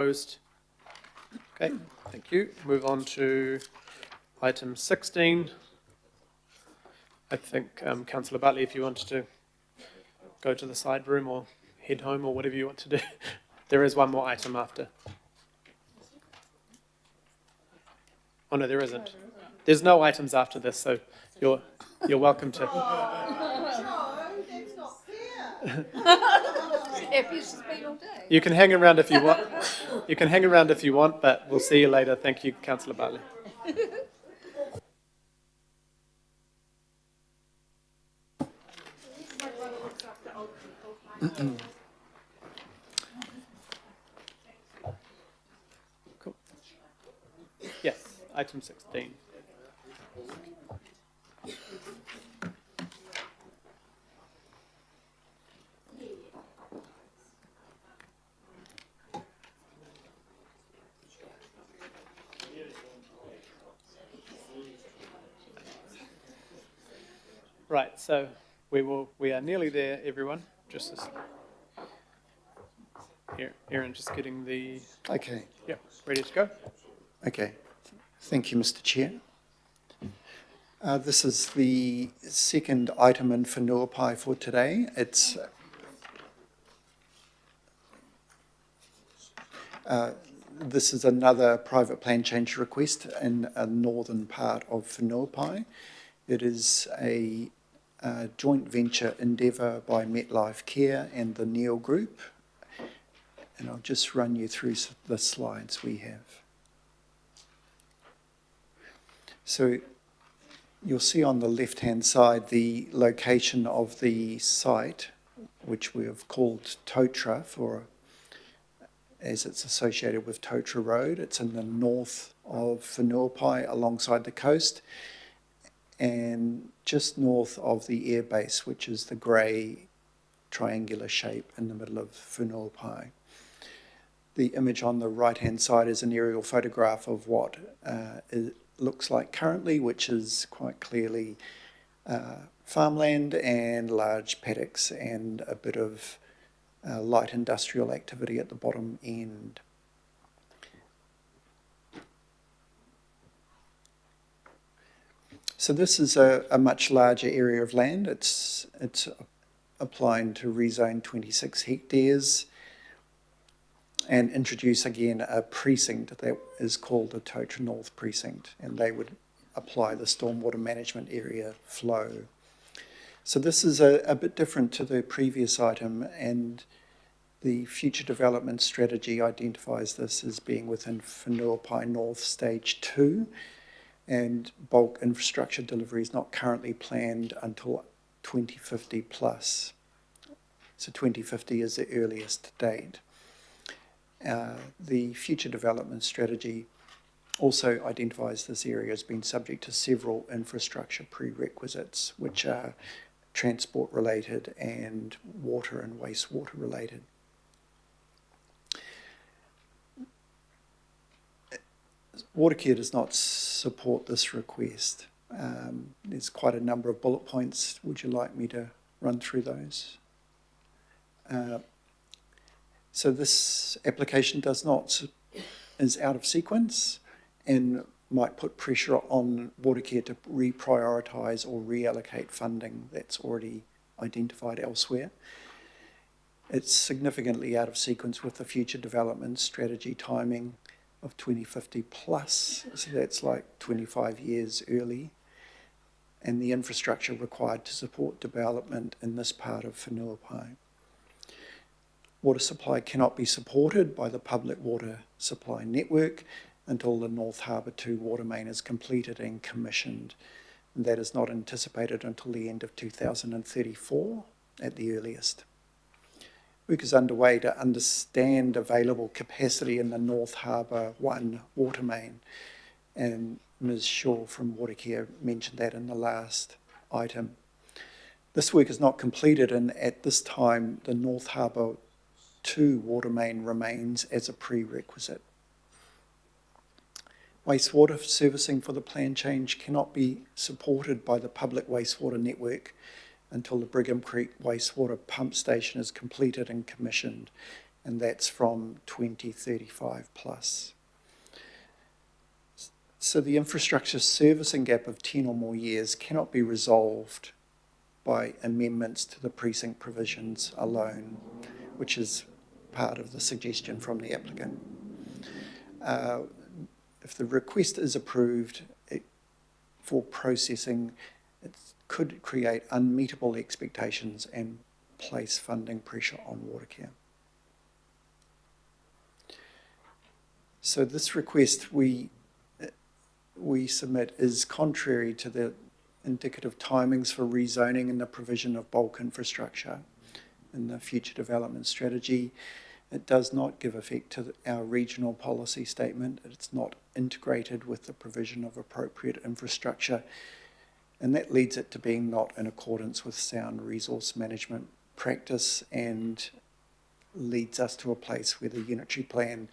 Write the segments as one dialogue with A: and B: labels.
A: Opposed? Okay, thank you. Move on to item 16. I think Councillor Butley, if you wanted to go to the side room or head home or whatever you want to do. There is one more item after. Oh no, there isn't. There's no items after this, so you're welcome to.
B: No, that's not fair.
A: You can hang around if you want. You can hang around if you want, but we'll see you later. Thank you, Councillor Butley. Cool. Yes, item 16. Right, so we are nearly there, everyone. Just this. Here, Aaron, just getting the.
C: Okay.
A: Yeah, ready to go.
C: Okay. Thank you, Mr. Chair. This is the second item in Whenuapai for today. It's this is another private plan change request in a northern part of Whenuapai. It is a joint venture endeavour by MetLife Care and the Neil Group. And I'll just run you through the slides we have. So you'll see on the left-hand side the location of the site, which we have called Totra as it's associated with Totra Road. It's in the north of Whenuapai alongside the coast and just north of the airbase, which is the grey triangular shape in the middle of Whenuapai. The image on the right-hand side is an aerial photograph of what it looks like currently, which is quite clearly farmland and large paddocks and a bit of light industrial activity at the bottom end. So this is a much larger area of land. It's applying to rezone 26 hectares and introduce again a precinct that is called the Totra North Precinct, and they would apply the stormwater management area flow. So this is a bit different to the previous item, and the future development strategy identifies this as being within Whenuapai North Stage 2, and bulk infrastructure delivery is not currently planned until 2050 plus. So 2050 is the earliest date. The future development strategy also identifies this area as being subject to several infrastructure prerequisites, which are transport related and water and wastewater related. Watercare does not support this request. There's quite a number of bullet points. Would you like me to run through those? So this application is out of sequence and might put pressure on Watercare to reprioritise or reallocate funding that's already identified elsewhere. It's significantly out of sequence with the future development strategy timing of 2050 plus, so that's like 25 years early, and the infrastructure required to support development in this part of Whenuapai. Water supply cannot be supported by the public water supply network until the North Harbour 2 water main is completed and commissioned. And that is not anticipated until the end of 2034 at the earliest. Work is underway to understand available capacity in the North Harbour 1 water main. And Ms. Shaw from Watercare mentioned that in the last item. This work is not completed, and at this time the North Harbour 2 water main remains as a prerequisite. Wastewater servicing for the plan change cannot be supported by the public wastewater network until the Brigham Creek wastewater pump station is completed and commissioned, and that's from 2035 plus. So the infrastructure servicing gap of 10 or more years cannot be resolved by amendments to the precinct provisions alone, which is part of the suggestion from the applicant. If the request is approved for processing, it could create unmeetable expectations and place funding pressure on Watercare. So this request we submit is contrary to the indicative timings for rezoning and the provision of bulk infrastructure in the future development strategy. It does not give effect to our regional policy statement. It's not integrated with the provision of appropriate infrastructure, and that leads it to being not in accordance with sound resource management practice and leads us to a place where the unitary plan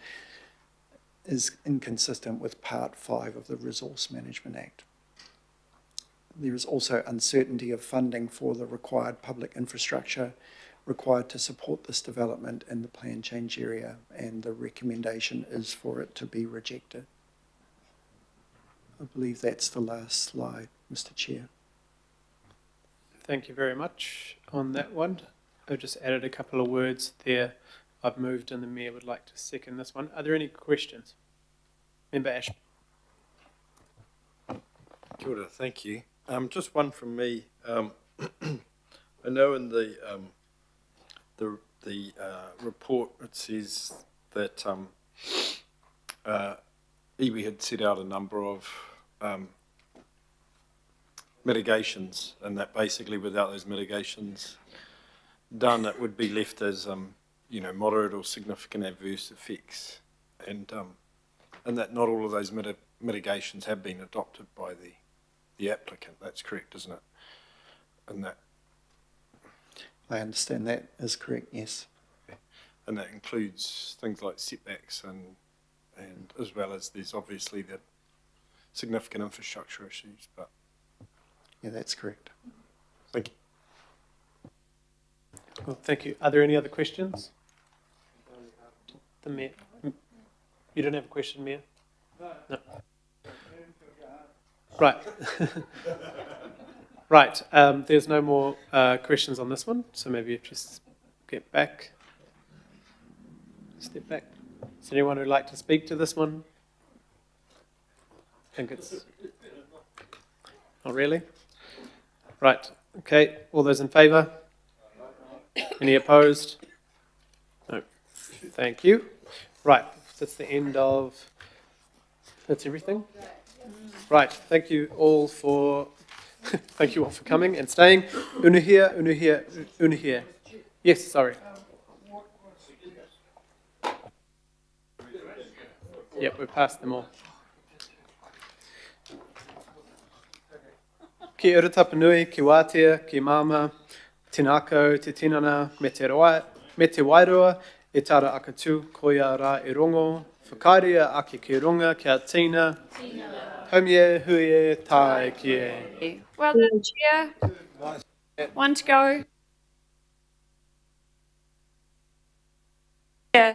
C: is inconsistent with Part 5 of the Resource Management Act. There is also uncertainty of funding for the required public infrastructure required to support this development in the plan change area, and the recommendation is for it to be rejected. I believe that's the last slide, Mr. Chair.
A: Thank you very much on that one. I've just added a couple of words there. I've moved and the Mayor would like to second this one. Are there any questions? Member Ash.
D: Kia ora, thank you. Just one from me. I know in the report it says that iwi had set out a number of mitigations, and that basically without those mitigations done, it would be left as moderate or significant adverse effects, and that not all of those mitigations have been adopted by the applicant. That's correct, isn't it? And that
C: I understand that is correct, yes.
D: and that includes things like setbacks and as well as there's obviously the significant infrastructure issues. But
C: Yeah, that's correct.
D: thank you.
A: Well, thank you. Are there any other questions? The Mayor. You don't have a question, Mayor? No. Right. Right. There's no more questions on this one, so maybe if you just get back, step back. Is there anyone who'd like to speak to this one? I think it's not really. Right. Okay. All those in favour? Any opposed? No. Thank you. Right. That's the end of. That's everything. Right. Thank you all for. Thank you all for coming and staying. Unuhia. Yes. Sorry. Yep. We've passed them all. Ki Urutapanui, ki Wātea, ki Mama, Tinako, Te Tinana, me te Wairua, e tara akatu, koia rā e rongo, whakaria ake ki runga, kia tina, haumie, huie, tae, kie.
E: Well done, Chair. One to go. Yeah.